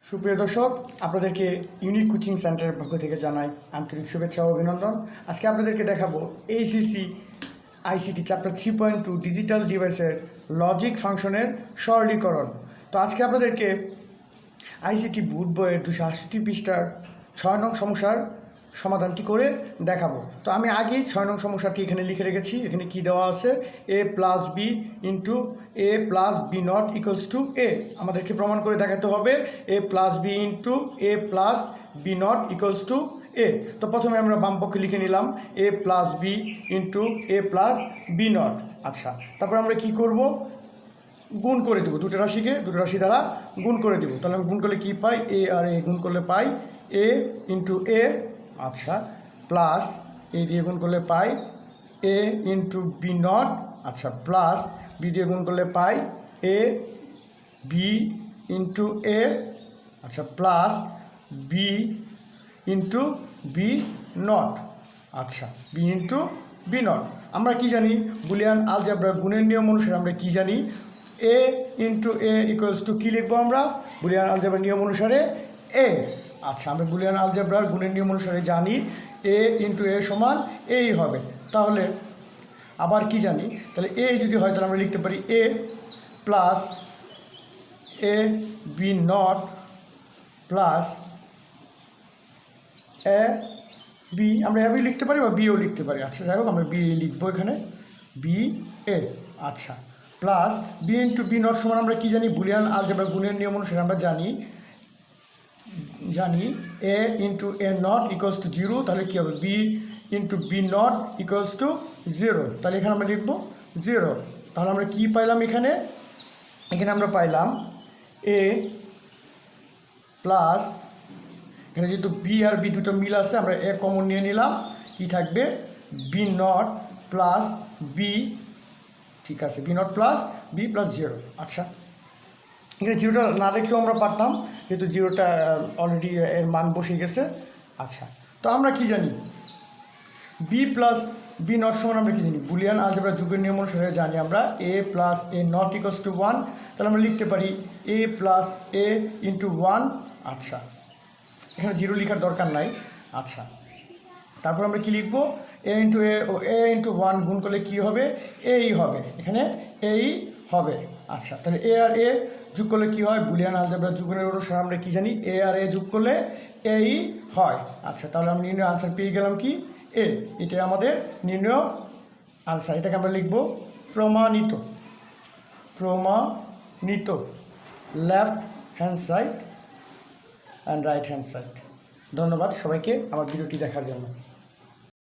সুপ্রিয় দর্শক, আপনাদেরকে ইউনিক কোচিং সেন্টারের পক্ষ থেকে জানাই আন্তরিক শুভেচ্ছা ও অভিনন্দন। আজকে আপনাদেরকে দেখাবো এইচএসসি আইসিটি চ্যাপ্টার 3.2 ডিজিটাল ডিভাইসের লজিক ফাংশনের সরলীকরণ। তো আজকে আপনাদেরকে আইসিটি বুট বইয়ের 268 পৃষ্ঠার 6 নং সমস্যার সমাধানটি করে দেখাবো। তো আমি আগেই 6 নং সমস্যাটি এখানে লিখে রেখেছি। এখানে কি দেওয়া আছে, a plus B into A plus B not equals to A. আমাদেরকে প্রমাণ করে দেখাতে হবে a plus B into A plus B not equals to A. তো প্রথমে আমরা বাম পক্ষে লিখে নিলাম a plus B into A plus B not. আচ্ছা, তারপর আমরা কি করব, গুণ করে দেবো, দুটো রাশি দ্বারা গুণ করে দেবো। তাহলে আমি গুণ করলে কী পাই, এ আর এ গুণ করলে পাই এ ইন্টু এ। আচ্ছা, প্লাস এ দিয়ে গুণ করলে পাই এ ইন্টু বি নট। আচ্ছা, প্লাস বি দিয়ে গুণ করলে পাই এ বি ইন্টু এ। আচ্ছা, plus B into B not. আচ্ছা, বি ইন্টু বি নট। আমরা কি জানি, বুলিয়ান আলজেব্রার গুণের নিয়ম অনুসারে আমরা কি জানি, A into A equals to কী লিখবো আমরা, বুলিয়ান আলজেব্রার নিয়ম অনুসারে এ। আচ্ছা, আমরা বুলিয়ান আলজেব্রার গুণের নিয়ম অনুসারে জানি এ ইন্টু এ সমান এই হবে। তাহলে আবার কি জানি, তাহলে এ যদি হয় তাহলে আমরা লিখতে পারি A plus A B not plus A B. আমরা এ বি লিখতে পারি বা বিও লিখতে পারি। আচ্ছা, যাই হোক, আমরা বি লিখবো এখানে বি এ। আচ্ছা, plus B into B naught সমান আমরা কি জানি, বুলিয়ান আলজেব্রার গুণের নিয়ম অনুসারে আমরা জানি A into A not equals to 0। তাহলে কী হবে, B into B not equals to 0। তাহলে এখানে আমরা লিখবো 0। তাহলে আমরা কি পাইলাম, এখানে আমরা পাইলাম এ প্লাস, এখানে যেহেতু বি আর বি দুটো মিল আছে, আমরা এ কমন নিয়ে নিলাম, কি থাকবে বি নট প্লাস বি। ঠিক আছে, B not plus B plus 0। আচ্ছা, এখানে 0টা না দেখলেও আমরা পারতাম, যেহেতু 0টা অলরেডি এর মান বসে গেছে। আচ্ছা, তো আমরা কি জানি, বি প্লাস বি নট সমান আমরা কি জানি, বুলিয়ান আলজেব্রা যুগের নিয়ম অনুসারে জানি আমরা A plus A not equals to 1। তাহলে আমরা লিখতে পারি এ প্লাস এ ইন্টু 1। আচ্ছা, এখানে 0 লেখার দরকার নাই। আচ্ছা, তারপর আমরা কি লিখবো, এ ইন্টু এ ও এ ইন্টু 1 গুণ করলে কী হবে, এই হবে, এখানে এই হবে। আচ্ছা, তাহলে এ আর এ যোগ করলে কী হয়, বুলিয়ান আলজেব্রা যুগের অনুসারে আমরা কি জানি, এ আর এ যোগ করলে এই হয়। আচ্ছা, তাহলে আমরা নির্ণয় আনসার পেয়ে গেলাম কি এ। এটাই আমাদের নির্ণয় আনসার। এটাকে আমরা লিখবো প্রমাণিত left hand side and right hand side. ধন্যবাদ সবাইকে আমার ভিডিওটি দেখার জন্য।